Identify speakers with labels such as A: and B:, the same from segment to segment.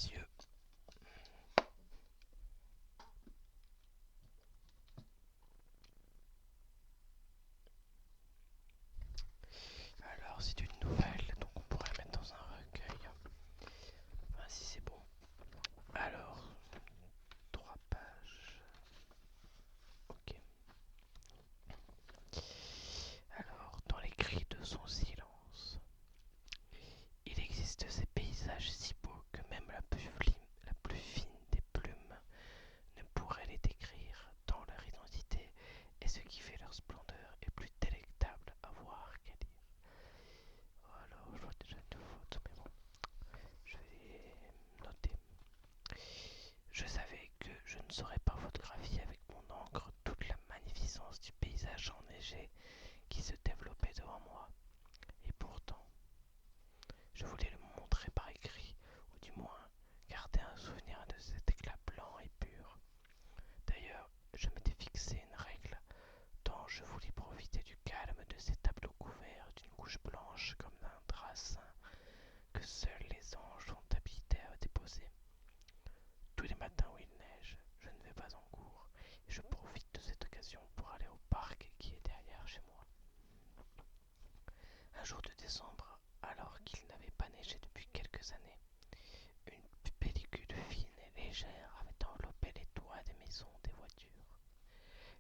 A: mes yeux. Alors c'est une nouvelle, donc on pourrait la mettre dans un recueil. Enfin, si c'est bon. Alors, 3 pages. Ok. Alors, dans les cris de son silence, il existe ces paysages si beaux que même la plus fine des plumes ne pourrait les décrire, tant leur identité et ce qui fait leur splendeur est plus délectable à voir qu'à lire. Alors, je vois déjà deux fautes, mais bon, je vais noter. Je savais que je ne saurais pas photographier avec mon encre toute la magnificence du paysage enneigé qui se développait devant moi. Et pourtant, je voulais le montrer par écrit, ou du moins garder un souvenir de cet éclat blanc et pur. D'ailleurs, je m'étais fixé une règle, tant je voulais profiter du calme de ces tableaux couverts d'une couche blanche comme d'un drap sain que seuls les anges sont habilités à déposer. Tous les matins où il neige, je ne vais pas en cours et je profite de cette occasion pour aller au parc qui est derrière chez moi. Un jour de décembre, alors qu'il n'avait pas neigé depuis quelques années, une pellicule fine et légère avait enveloppé les toits des maisons, des voitures.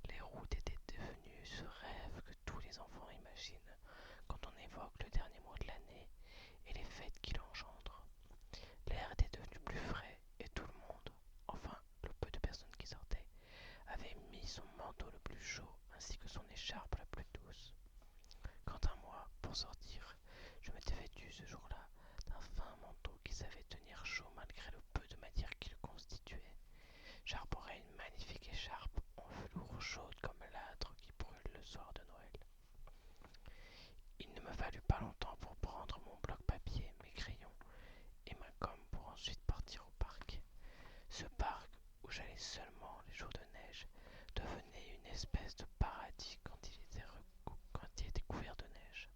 A: Les routes étaient devenues ce rêve que tous les enfants imaginent quand on évoque le dernier mois de l'année et les fêtes qu'il engendre. L'air était devenu plus frais et tout le monde, enfin le peu de personnes qui sortaient, avait mis son manteau le plus chaud ainsi que son écharpe la plus douce. Quant à moi, pour sortir, je m'étais vêtu ce jour-là d'un fin manteau qui savait tenir chaud malgré le peu de matière qui le constituait. J'arborais une magnifique écharpe en velours chaude comme l'âtre qui brûle le soir de Noël. Il ne me fallut pas longtemps pour prendre mon bloc-papier, mes crayons et ma gomme pour ensuite partir au parc. Ce parc où j'allais seulement les jours de neige devenait une espèce de paradis quand il était couvert de neige.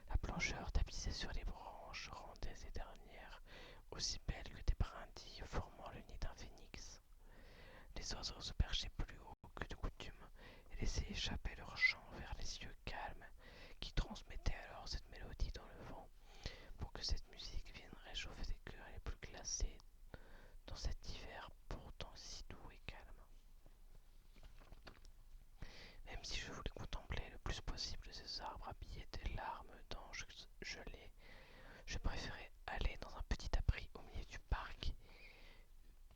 A: La blancheur tapissée sur les branches rendait ces dernières aussi belles que des brindilles formant le nid d'un phénix. Les oiseaux se perchaient plus haut que de coutume et laissaient échapper leur chant vers les cieux calmes qui transmettaient alors cette mélodie dans le vent pour que cette musique vienne réchauffer les cœurs les plus glacés dans cet hiver pourtant si doux et calme. Même si je voulais contempler le plus possible ces arbres habillés de larmes d'anges gelés, je préférais aller dans un petit abri au milieu du parc,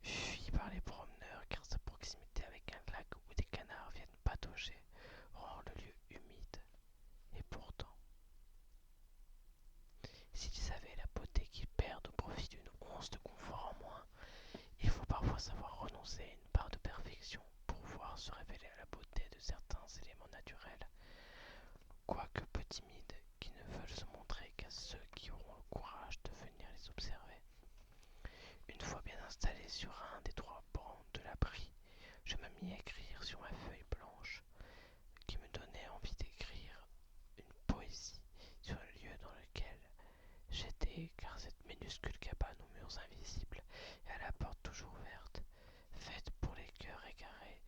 A: fui par les promeneurs car sa proximité avec un lac où des canards viennent patauger rend le lieu humide. Et pourtant, s'ils savaient la beauté qu'ils perdent au profit d'une once de confort en moins, il faut parfois savoir renoncer à une part de perfection pour pouvoir se révéler à la beauté de certains éléments naturels, quoique peu timides, qui ne veulent se montrer qu'à ceux qui auront le courage de venir les observer. Une fois bien installé sur un des 3 bancs de l'abri, je me mis à écrire sur ma feuille blanche, qui me donnait envie d'écrire une poésie sur le lieu dans lequel j'étais, car cette minuscule cabane aux murs invisibles et à la porte toujours ouverte, faite pour les cœurs égarés,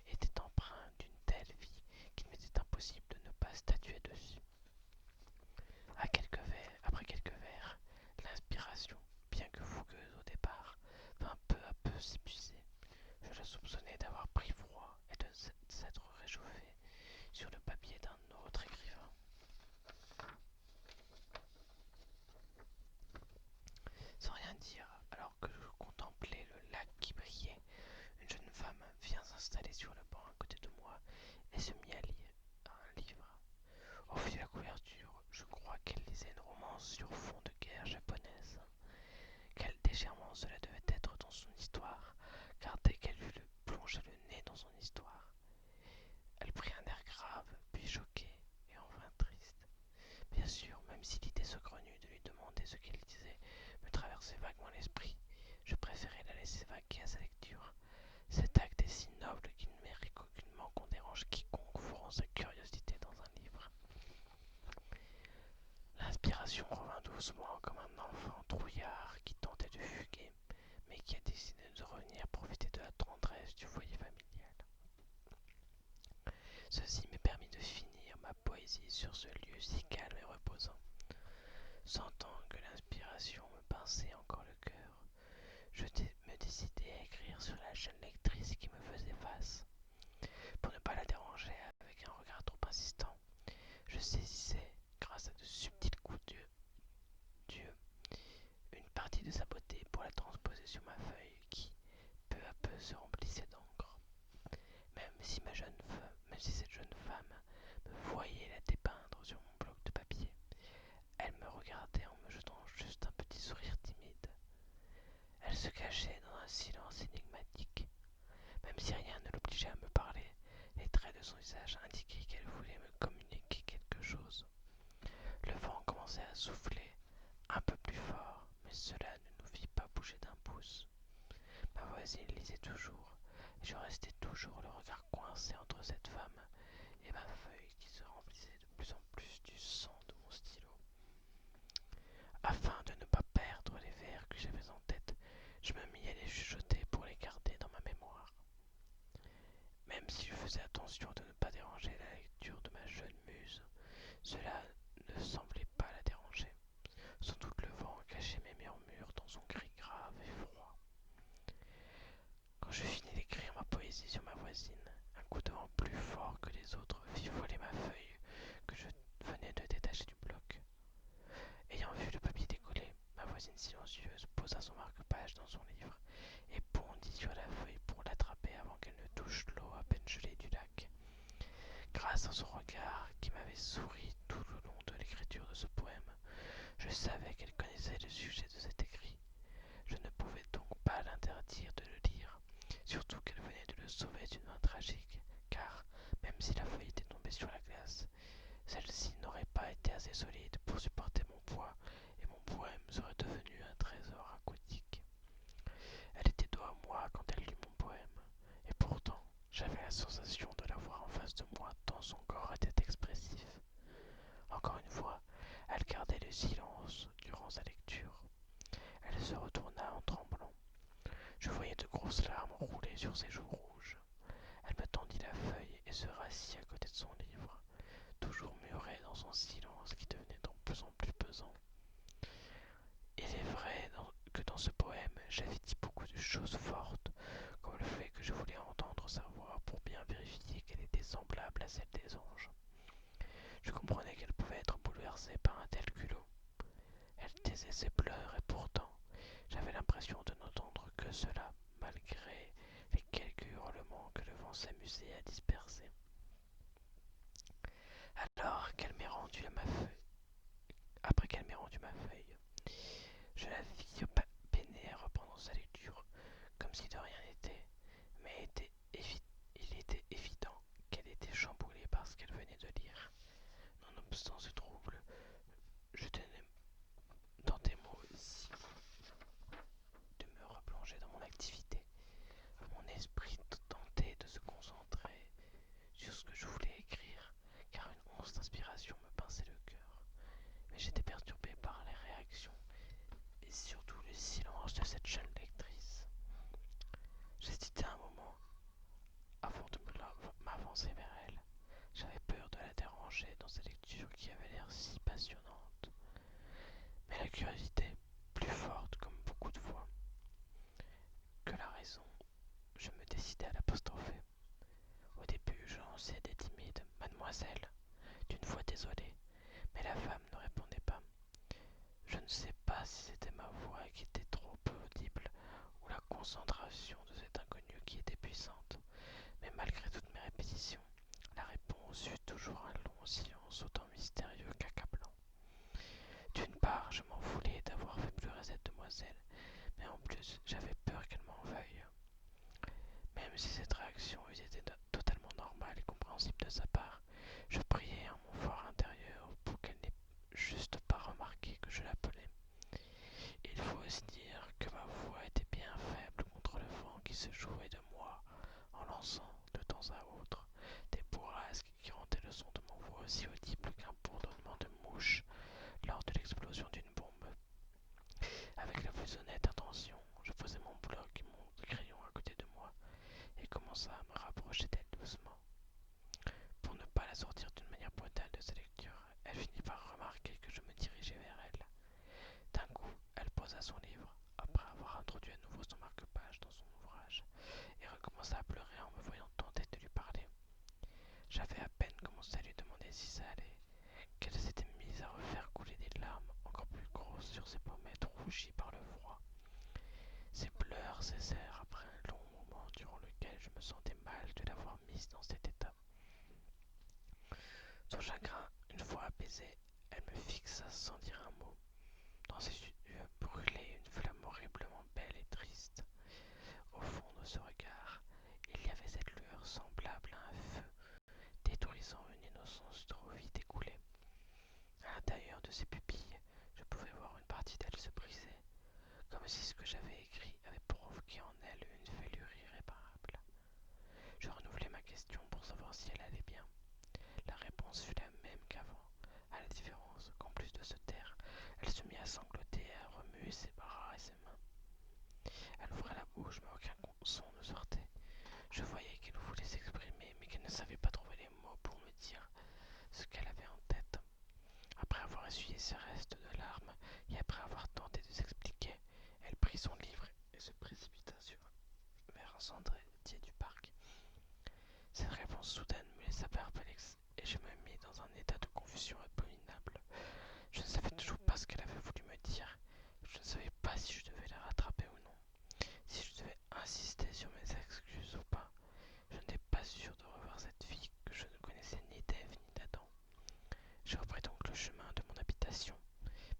A: était empreinte d'une telle vie qu'il m'était impossible de ne pas statuer dessus. Après quelques vers, l'inspiration, bien que fougueuse au départ, vint peu à peu s'épuiser. Je la soupçonnais d'avoir pris froid et de s'être réchauffée sur le papier d'un autre écrivain. Sans rien dire, alors que je contemplais le lac qui brillait, une jeune femme vient s'installer sur le banc à côté de moi et se mit à lire un livre. Au vu de la couverture, je crois qu'elle lisait une romance sur fond de guerre japonaise. Quel déchirement cela devait être dans son histoire, car dès qu'elle eut plongé le nez dans son histoire, elle prit un air grave, puis choqué, et enfin triste. Bien sûr, même si l'idée saugrenue de lui demander ce qu'elle disait me traversait vaguement l'esprit, je préférais la laisser vaquer à sa lecture. Cet acte est si noble qu'il ne mérite qu'aucunement qu'on dérange quiconque fourrant sa curiosité dans un livre. L'inspiration revint doucement comme un enfant trouillard qui tentait de fuguer. permis de finir ma poésie sur ce lieu si calme et reposant. Sentant que l'inspiration me pinçait encore le cœur, je me décidai à écrire sur la jeune lectrice qui me faisait face. Pour ne pas la déranger avec un regard trop insistant, je saisissais, grâce à de subtils coups d'yeux, une partie de sa beauté pour la transposer sur ma feuille qui, peu à peu, se remplissait d'encre. Même si cette jeune femme me voyait la dépeindre sur mon bloc de papier, elle me regardait en me jetant juste un petit sourire timide. Elle se cachait dans un silence énigmatique. Même si rien ne l'obligeait à me parler, les traits de son visage indiquaient qu'elle voulait me communiquer quelque chose. Le vent commençait à souffler un peu plus fort, mais cela ne nous fit pas bouger d'un pouce. Ma voisine lisait toujours, et je restais toujours le regard coincé entre cette femme et ma feuille qui se remplissait de plus en plus du sang de mon stylo. Afin de ne pas perdre les vers que j'avais en tête, je me mis à les chuchoter pour les garder dans ma mémoire. Même si je faisais attention de ne pas déranger la lecture de ma jeune muse, cela ne semblait pas la déranger. Sans doute le vent cachait mes murmures dans son gris grave et froid. Quand je finis d'écrire ma poésie sur ma voisine, un coup de vent plus fort que les autres fit voler ma feuille que je venais de détacher du bloc. Ayant vu le papier décoller, ma voisine silencieuse posa son marque-page dans son livre et bondit sur la feuille pour l'attraper avant qu'elle ne touche l'eau à peine gelée du lac. Grâce à son regard qui m'avait souri tout le long de l'écriture de ce poème, je savais qu'elle connaissait le sujet de cet écrit. Je ne pouvais donc pas l'interdire de le lire, surtout qu'elle venait de le sauver d'une main tragique, car, même si la feuille était tombée sur la glace, celle-ci n'aurait pas été assez solide pour supporter mon poids, et mon poème serait devenu un trésor aquatique. Elle était dos à moi quand elle lut mon poème, et pourtant j'avais la sensation de la voir en face de moi tant son corps était expressif. Encore une fois, elle gardait le silence durant sa lecture. Elle se retourna en tremblant. Je voyais de grosses larmes rouler sur ses joues rouges. Elle me tendit la feuille et se rassit à côté de son livre, toujours murée dans son silence qui devenait de plus en plus pesant. Il est vrai que dans ce poème, j'avais dit beaucoup de choses fortes, comme le fait que je voulais entendre sa voix pour bien vérifier qu'elle était semblable à celle des anges. Je comprenais qu'elle pouvait être bouleversée par un tel culot. Elle taisait ses pleurs et pourtant, j'avais l'impression de n'entendre que cela, malgré les quelques hurlements que le vent s'amusait à disperser. Après qu'elle m'ait rendu ma feuille, je la vis peiner à reprendre sa lecture, comme si de rien n'était, mais il était évident qu'elle était chamboulée par ce qu'elle venait de lire. Nonobstant ce trouble, je tentais moi aussi de me replonger dans mon activité. Mon esprit tentait de se concentrer sur ce que je voulais écrire, car une once d'inspiration me pinçait le cœur. Mais j'étais perturbé par les réactions et surtout le silence de cette jeune lectrice. J'hésitais un moment avant de m'avancer vers elle. J'avais peur de la déranger dans sa lecture qui avait l'air si passionnante. Mais la curiosité, plus forte comme beaucoup de fois que la raison, je me décidai à l'apostropher. Au début, je lançai des timides «Mademoiselle», d'une voix désolée, mais la femme ne répondait pas. Je ne sais pas si c'était ma voix qui était trop peu audible ou la concentration de cette inconnue qui était puissante, mais malgré toutes mes répétitions, la réponse fut toujours un long silence autant mystérieux qu'accablant. D'une part, je m'en voulais d'avoir fait pleurer cette demoiselle, mais en plus, j'avais peur qu'elle m'en veuille. Même si cette réaction eût été totalement normale et compréhensible de sa part, je priais en mon fort intérieur pour qu'elle n'ait juste pas remarqué que je l'appelais. Il faut aussi dire que ma voix était bien faible contre le vent qui se jouait de moi en lançant, de temps à autre, des bourrasques qui rendaient le son de mon voix aussi audible qu'un bourdonnement de mouche lors de l'explosion d'une bombe. Avec la plus honnête intention, je posai mon bloc et mon crayon à côté de moi et commença à me rapprocher d'elle doucement. Pour ne pas la sortir mise dans cet état. Son chagrin, une fois apaisé, elle me fixa sans dire un mot. Dans ses yeux brûlait une flamme horriblement belle et triste. Au fond de ce regard, il y avait cette lueur semblable à un feu, détruisant une innocence trop vite écoulée. À l'intérieur de ses pupilles, je pouvais voir une partie d'elle se briser, comme si ce que j'avais écrit avait provoqué en elle une fêlure irréparable. Je renouvelai ma question pour savoir si elle allait bien. La réponse fut la même qu'avant, à la différence qu'en plus de se taire, elle se mit à sangloter et à remuer ses bras et ses mains. Elle ouvrait la bouche, mais aucun son ne sortait. Je voyais qu'elle voulait s'exprimer, mais qu'elle ne savait pas trouver les mots pour me dire ce qu'elle avait en tête. Après avoir essuyé ses restes de larmes et après avoir tenté de s'expliquer, elle prit son livre et se précipita vers un sentier du parc. Cette réponse soudaine me laissa perplexe et je me mis dans un état de confusion abominable. Je ne savais toujours pas ce qu'elle avait voulu me dire. Je ne savais pas si je devais la rattraper ou non, si je devais insister sur mes excuses ou pas. Je n'étais pas sûr de revoir cette fille que je ne connaissais ni d'Ève ni d'Adam. Je repris donc le chemin de mon habitation,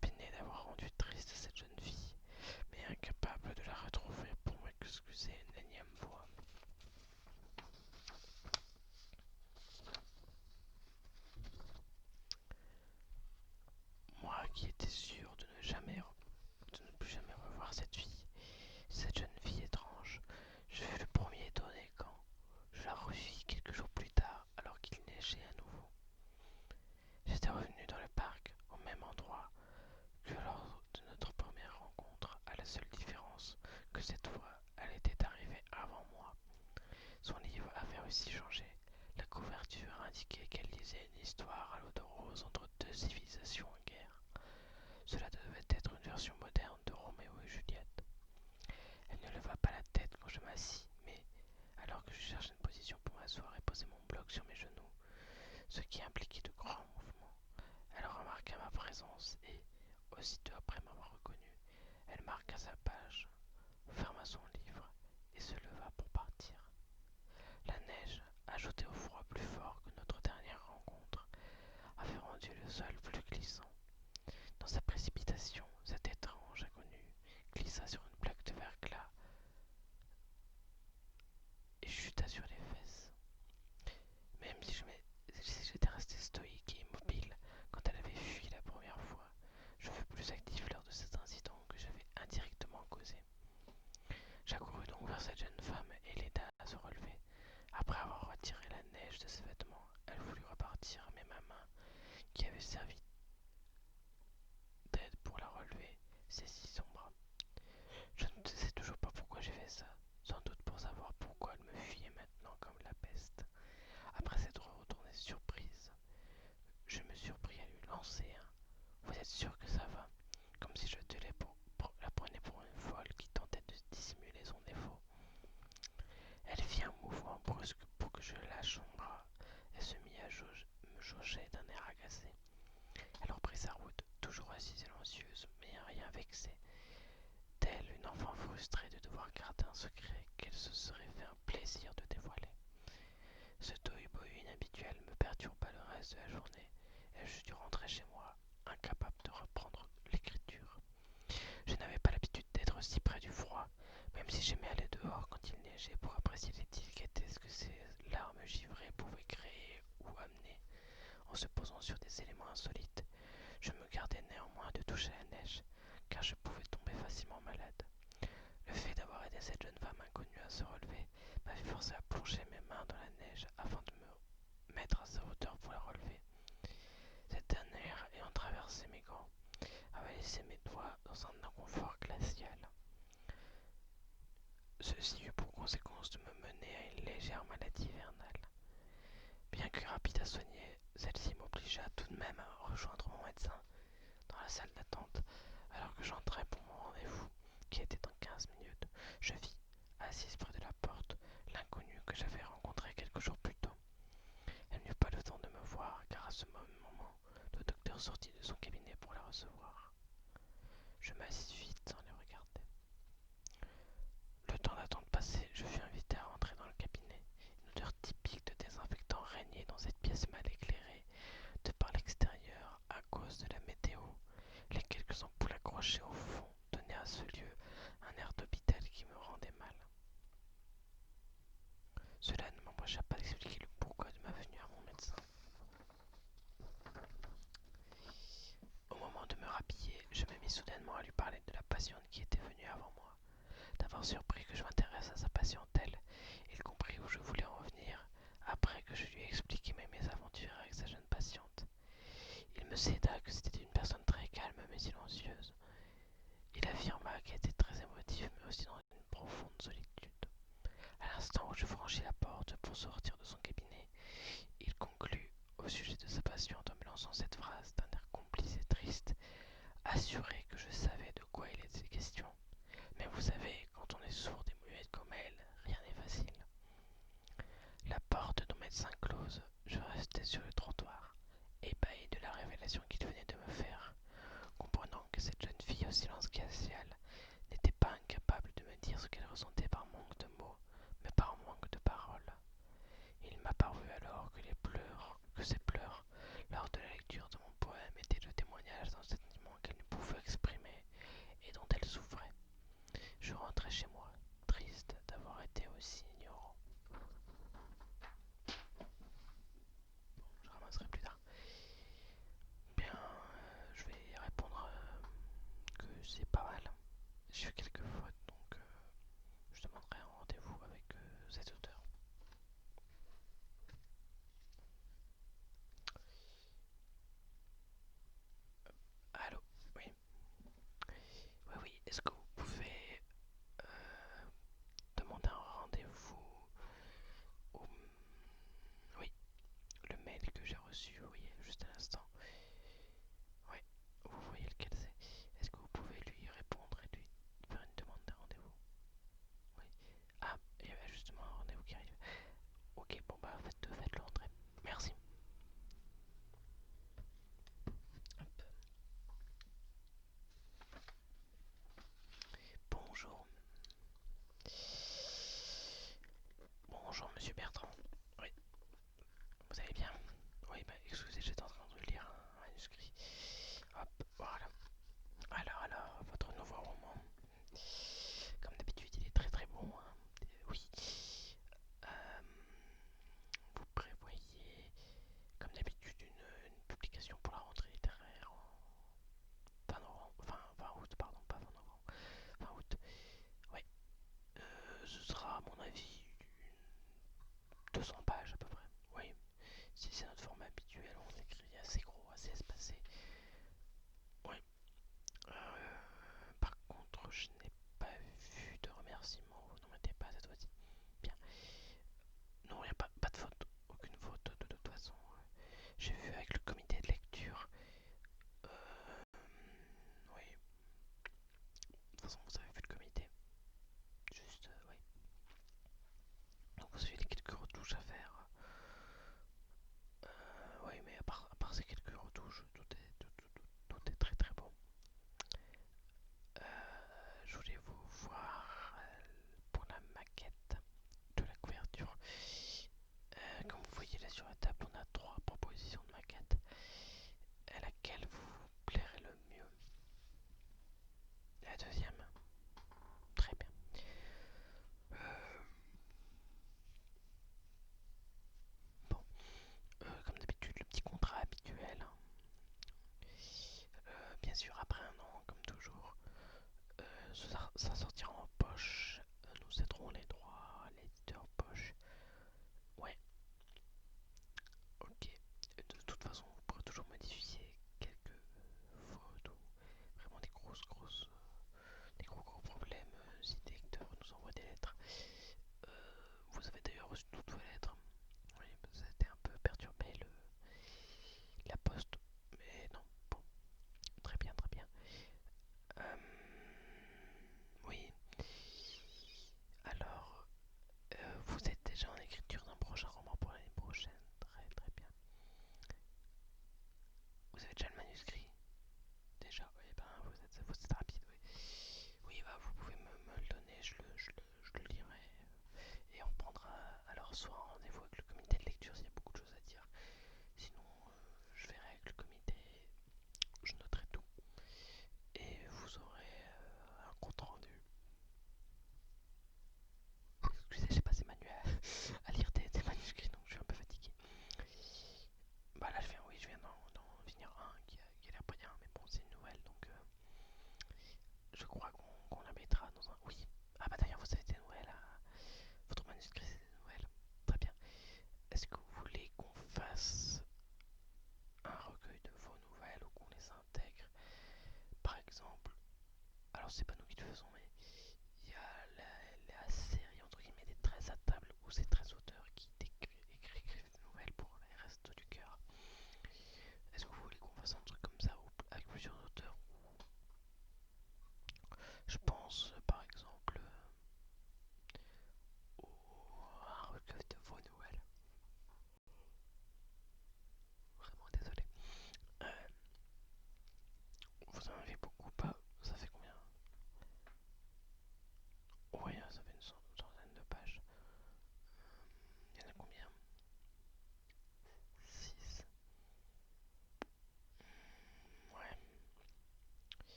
A: peiné d'avoir rendu triste cette jeune fille, mais incapable de la retrouver pour m'excuser une énième fois. Moi qui étais sûr de ne plus jamais revoir cette jeune fille étrange, je fus le premier étonné quand je la revis quelques jours plus tard alors qu'il neigeait à nouveau. J'étais revenu dans le parc au même endroit que lors de notre première rencontre, à la seule différence que cette fois elle était arrivée avant moi. Son livre avait aussi changé. La couverture indiquait qu'elle lisait une histoire à l'eau de rose entre deux civilisations en guerre. Cela devait être une version moderne de Roméo et Juliette. Elle ne leva pas la tête quand je m'assis, mais alors que je cherchais une position pour m'asseoir et poser mon bloc sur mes genoux, ce qui impliquait de grands mouvements, elle remarqua ma présence et, aussitôt après m'avoir reconnu, elle marqua sa page, ferma son livre et se leva pour partir. La neige, ajoutée au froid plus fort que notre dernière rencontre, avait rendu le sol plus glissant. Dans sa précipitation, cet étrange inconnu glissa sur une plaque de verglas et chuta sur les fesses. Même si j'étais resté stoïque et immobile quand elle avait fui la première fois, je fus plus actif lors de cet incident que j'avais indirectement causé. J'accourus donc vers cette jeune femme et l'aida à se relever. Après avoir retiré la neige de ses vêtements, elle voulut repartir, mais ma main, qui avait servi d'aide pour la relever, saisit son bras. Je ne sais toujours pas pourquoi j'ai fait ça, sans doute pour savoir pourquoi elle me fuyait maintenant comme la peste. Après s'être retournée surprise, je me surpris à lui lancer un « Vous êtes sûr que ça va ?» comme si je la prenais pour une folle qui tentait de dissimuler son défaut. Elle fit un mouvement brusque pour que je lâche son bras et se mit à me jauger d'un air agacé. Elle reprit sa route, toujours assise silencieuse, mais rien vexée, telle une enfant frustrée de devoir garder un secret qu'elle se serait fait un plaisir de dévoiler. Ce tohu-bohu inhabituel me perturba le reste de la journée et je dus rentrer chez moi, incapable de reprendre l'écriture. Je n'avais pas l'habitude d'être si près du froid, même si j'aimais aller dehors quand il neigeait pour apprécier les délicatesses que ces larmes givrées pouvaient créer ou amener en se posant sur des éléments insolites. Je me gardais néanmoins de toucher la neige, car je pouvais tomber facilement malade. Le fait d'avoir aidé cette jeune femme inconnue à se relever m'avait forcé à plonger mes mains dans la neige afin de me mettre à sa hauteur pour la relever. Cette dernière, ayant traversé mes gants, avait laissé mes doigts dans un inconfort glacial. Ceci eut pour conséquence de me mener à une légère maladie hivernale. Bien que rapide à soigner, celle-ci m'obligea tout de même à rejoindre mon médecin dans la salle d'attente alors que j'entrais pour mon rendez-vous qui était dans 15 minutes. Je vis, assise près de la porte, l'inconnue que j'avais rencontrée quelques jours plus tôt. Elle n'eut pas le temps de me voir car à ce moment, le docteur sortit de son cabinet pour la recevoir. Je m'assis vite sans les regarder. Le temps d'attente passé, je fus invité à rentrer dans le cabinet. Une odeur typique je franchis la porte pour sortir de son cabinet, il conclut au sujet de sa patiente en me lançant cette phrase d'un air complice et triste, assuré que je savais de quoi il était question. Mais vous savez, quand on est sourde et muette comme elle, rien n'est facile. La porte de médecin close, je restais sur le trottoir, ébahi de la révélation qu'il venait de me faire, comprenant que cette jeune fille au silence glacial n'était pas incapable de me dire ce qu'elle ressentait par manque de mots, mais par manque de paroles. Il m'a paru alors que ses pleurs, lors de la lecture de mon poème, étaient le témoignage d'un sentiment qu'elle ne pouvait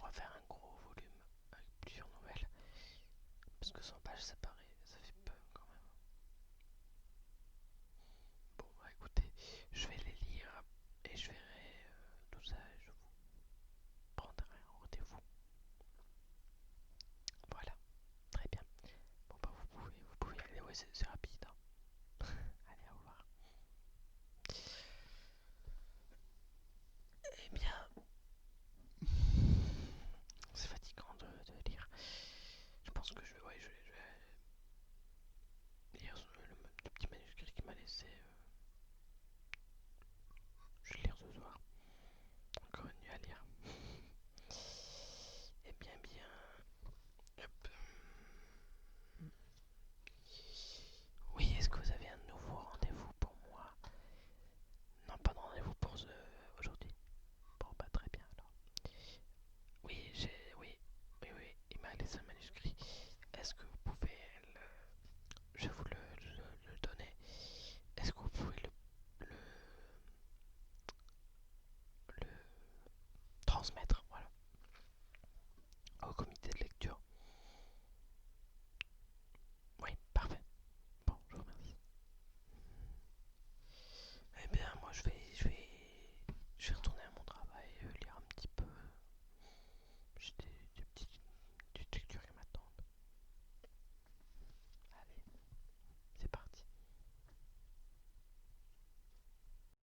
A: pourra faire un gros volume avec plusieurs nouvelles. Parce que 100 pages c'est pareil.